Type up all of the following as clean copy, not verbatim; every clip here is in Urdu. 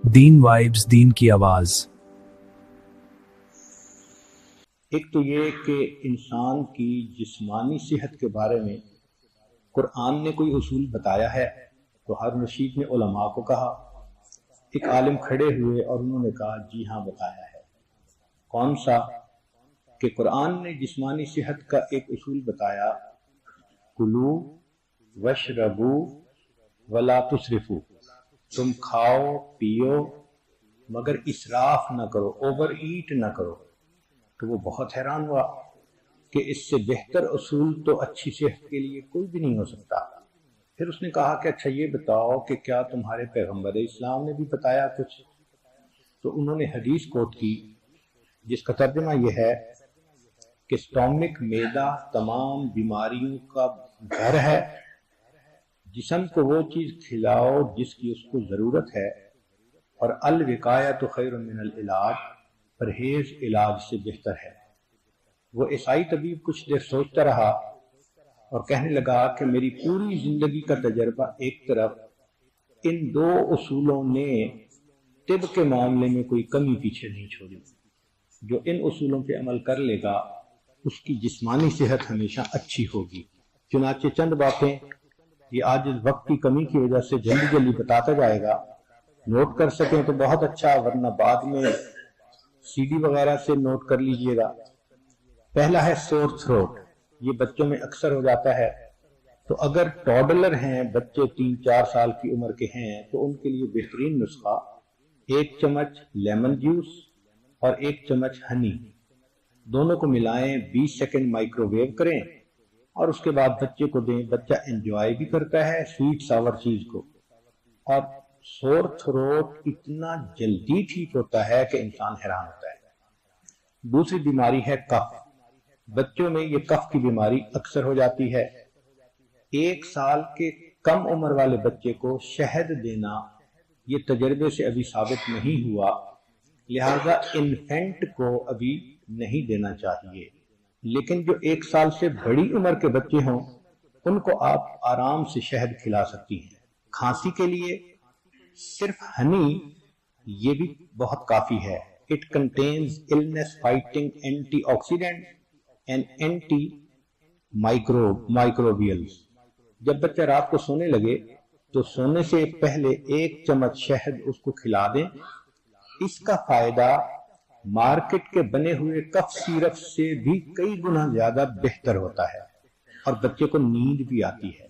دین وائبز، دین کی آواز۔ ایک تو یہ کہ انسان کی جسمانی صحت کے بارے میں قرآن نے کوئی اصول بتایا ہے تو ہر رشید نے علماء کو کہا۔ ایک عالم کھڑے ہوئے اور انہوں نے کہا جی ہاں بتایا ہے۔ کون سا؟ کہ قرآن نے جسمانی صحت کا ایک اصول بتایا، کلو وشربو ولا تسرفو، تم کھاؤ پیو مگر اسراف نہ کرو، اوور ایٹ نہ کرو۔ تو وہ بہت حیران ہوا کہ اس سے بہتر اصول تو اچھی صحت کے لیے کوئی بھی نہیں ہو سکتا۔ پھر اس نے کہا کہ اچھا یہ بتاؤ کہ کیا تمہارے پیغمبر اسلام نے بھی بتایا کچھ؟ تو انہوں نے حدیث کوٹ کی جس کا ترجمہ یہ ہے کہ سٹامک، معدہ تمام بیماریوں کا گھر ہے، جسم کو وہ چیز کھلاؤ جس کی اس کو ضرورت ہے، اور الوقایۃ خیر من العلاج، پرہیز علاج سے بہتر ہے۔ وہ عیسائی طبیب کچھ دیر سوچتا رہا اور کہنے لگا کہ میری پوری زندگی کا تجربہ ایک طرف، ان دو اصولوں نے طب کے معاملے میں کوئی کمی پیچھے نہیں چھوڑی۔ جو ان اصولوں پہ عمل کر لے گا اس کی جسمانی صحت ہمیشہ اچھی ہوگی۔ چنانچہ چند باتیں یہ آج وقت کی کمی کی وجہ سے جلدی جلدی بتاتا جائے گا، نوٹ کر سکیں تو بہت اچھا، ورنہ بعد میں سی ڈی وغیرہ سے نوٹ کر لیجئے گا۔ پہلا ہے سور تھروٹ، یہ بچوں میں اکثر ہو جاتا ہے۔ تو اگر ٹوڈلر ہیں، بچے 3-4 سال کی عمر کے ہیں، تو ان کے لیے بہترین نسخہ 1 چمچ لیمن جوس اور 1 چمچ ہنی، دونوں کو ملائیں، 20 سیکنڈ مائکرو ویو کریں اور اس کے بعد بچے کو دیں۔ بچہ انجوائے بھی کرتا ہے سویٹ ساور چیز کو، اور سور تھروٹ اتنا جلدی ٹھیک ہوتا ہے کہ انسان حیران ہوتا ہے۔ دوسری بیماری ہے کف۔ بچوں میں یہ کف کی بیماری اکثر ہو جاتی ہے۔ 1 سال کے کم عمر والے بچے کو شہد دینا یہ تجربے سے ابھی ثابت نہیں ہوا، لہذا انفینٹ کو ابھی نہیں دینا چاہیے، لیکن جو 1 سال سے بڑی عمر کے بچے ہوں ان کو آپ آرام سے شہد کھلا سکتی ہیں۔ کھانسی کے لیے صرف ہنی یہ بھی بہت کافی ہے۔ It contains illness fighting antioxidant and antimicrobials۔ جب بچہ رات کو سونے لگے تو سونے سے پہلے 1 چمچ شہد اس کو کھلا دیں۔ اس کا فائدہ مارکیٹ کے بنے ہوئے کف سیرپ سے بھی کئی گنا زیادہ بہتر ہوتا ہے، اور بچے کو نیند بھی آتی ہے۔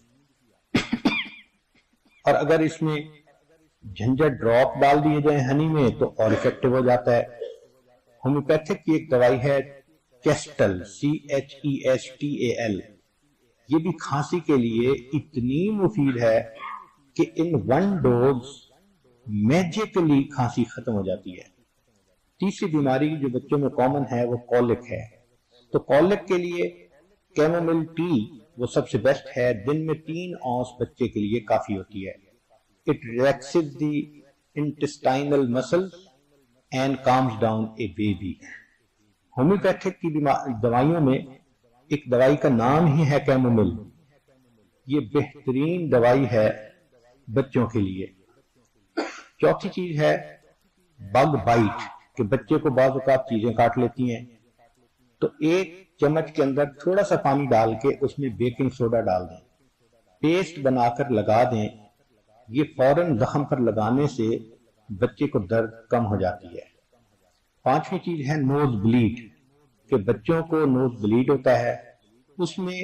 اور اگر اس میں جھنجر ڈراپ ڈال دیے جائیں ہنی میں تو اور افیکٹو ہو جاتا ہے۔ ہومیوپیتھک کی ایک دوائی ہے چیسٹل، CHESTAL، یہ بھی کھانسی کے لیے اتنی مفید ہے کہ ان 1 ڈوز میجیکلی کھانسی ختم ہو جاتی ہے۔ تیسری بیماری جو بچوں میں کامن ہے وہ کولک ہے۔ تو کولک کے لیے کیمومل ٹی وہ سب سے بیسٹ ہے، دن میں 3 اونس بچے کے لیے کافی ہوتی ہے۔ It relaxes the intestinal muscles and calms down a baby۔ Homeopathic کی دوائیوں میں ایک دوائی کا نام ہی ہے کیمومل، یہ بہترین دوائی ہے بچوں کے لیے۔ چوتھی چیز ہے بگ بائٹ، کہ بچے کو بعض اوقات چیزیں کاٹ لیتی ہیں، تو 1 چمچ کے اندر تھوڑا سا پانی ڈال کے اس میں بیکنگ سوڈا ڈال دیں، پیسٹ بنا کر لگا دیں۔ یہ فوراً زخم پر لگانے سے بچے کو درد کم ہو جاتی ہے۔ 5ویں چیز ہے نوز بلیڈ، کہ بچوں کو نوز بلیڈ ہوتا ہے، اس میں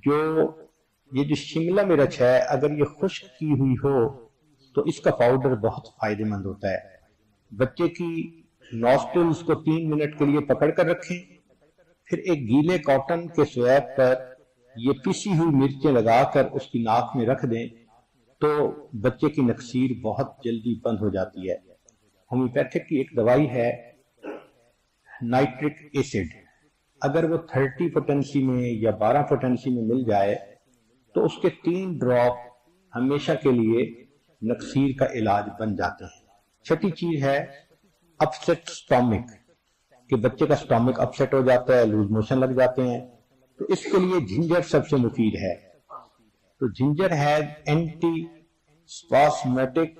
جو شملہ مرچ ہے اگر یہ خشک کی ہوئی ہو تو اس کا پاؤڈر بہت فائدہ مند ہوتا ہے۔ بچے کی نوسٹلز کو 3 منٹ کے لیے پکڑ کر رکھیں، پھر ایک گیلے کاٹن کے سویب پر یہ پسی ہوئی مرچیں لگا کر اس کی ناک میں رکھ دیں تو بچے کی نکسیر بہت جلدی بند ہو جاتی ہے۔ ہومیوپیتھک کی ایک دوائی ہے نائٹرک ایسڈ، اگر وہ 30 پوٹنسی میں یا 12 پوٹنسی میں مل جائے تو اس کے 3 ڈراپ ہمیشہ کے لیے نکسیر کا علاج بن جاتے ہیں۔ 6ٹھی چیز ہے اپسیٹ سٹامک، کہ بچے کا سٹامک اپسیٹ ہو جاتا ہے، لوز موشن لگ جاتے ہیں، تو اس کے لیے جنجر سب سے مفید ہے۔ تو جنجر ہے اینٹی اسپاسمیٹک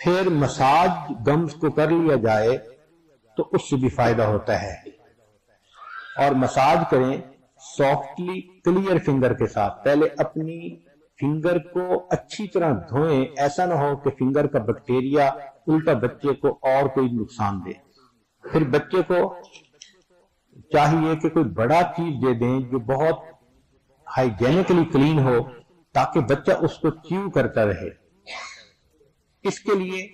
پھر مساج گمز کو کر لیا جائے تو اس سے بھی فائدہ ہوتا ہے. اور مساج کریں سافٹلی کلیئر فنگر کے ساتھ. پہلے اپنی فنگر کو اچھی طرح دھوئیں، ایسا نہ ہو کہ فنگر کا بیکٹیریا الٹا بچے کو اور کوئی نقصان دے. پھر بچے کو چاہیے کہ کوئی بڑا چیز دے دیں جو بہت ہائیجینکلی کلین ہو تاکہ بچہ اس کو چیو کرتا رہے. اس کے لیے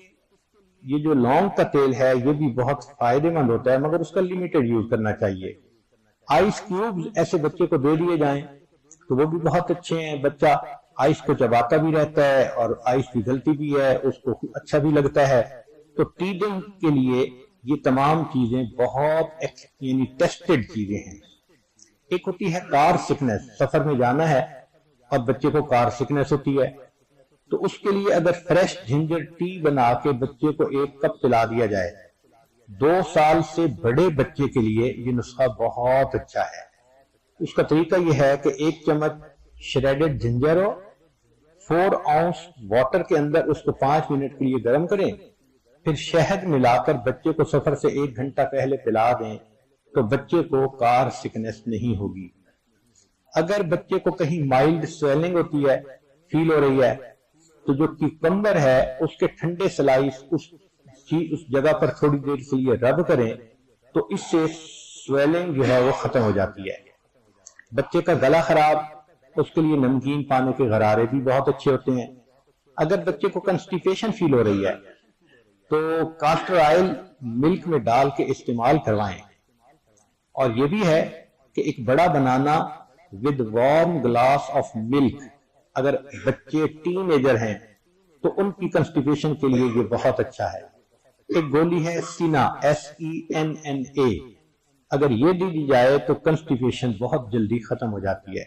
یہ جو لونگ کا تیل ہے یہ بھی بہت فائدے مند ہوتا ہے، مگر اس کا لمیٹڈ یوز کرنا چاہیے. آئس کیوبز ایسے بچے کو دے دیے جائیں تو وہ بھی بہت اچھے ہیں. بچہ آئس کو چباتا بھی رہتا ہے اور آئس پگھلتی بھی ہے، اس کو اچھا بھی لگتا ہے. تو ٹیڈنگ کے لیے یہ تمام چیزیں بہت یعنی ٹیسٹڈ چیزیں ہیں. ایک ہوتی ہے کار سکنس، سفر میں جانا ہے اور بچے کو کار سکنس ہوتی ہے، تو اس کے لیے اگر فریش جنجر ٹی بنا کے بچے کو 1 کپ پلا دیا جائے، 2 سال سے بڑے بچے کے لیے یہ نسخہ بہت اچھا ہے. اس کا طریقہ یہ ہے کہ 1 چمچ شریڈڈ جنجر ہو، 4 اونس واٹر کے اندر اس کو 5 منٹ کے لیے گرم کریں، پھر شہد ملا کر بچے کو سفر سے 1 گھنٹہ پہلے پلا دیں تو بچے کو کار سکنس نہیں ہوگی. اگر بچے کو کہیں مائلڈ سویلنگ ہوتی ہے، فیل ہو رہی ہے، تو جو کیوکمبر ہے اس کے ٹھنڈے سلائس اس جگہ پر تھوڑی دیر کے لیے رب کریں تو اس سے سویلنگ جو ہے وہ ختم ہو جاتی ہے. بچے کا گلا خراب، اس کے لیے نمکین پانی کے غرارے بھی بہت اچھے ہوتے ہیں. اگر بچے کو کنسٹیپیشن فیل ہو رہی ہے تو کاسٹر آئل ملک میں ڈال کے استعمال کروائیں. اور یہ بھی ہے کہ ایک بڑا بنانا with warm glass of milk, اگر بچے ٹین ایجر ہیں تو ان کی کنسٹیپیشن کے لیے یہ بہت اچھا ہے. ایک گولی ہے سینا، SENNA، اگر یہ دی جائے تو کنسٹیپیشن بہت جلدی ختم ہو جاتی ہے.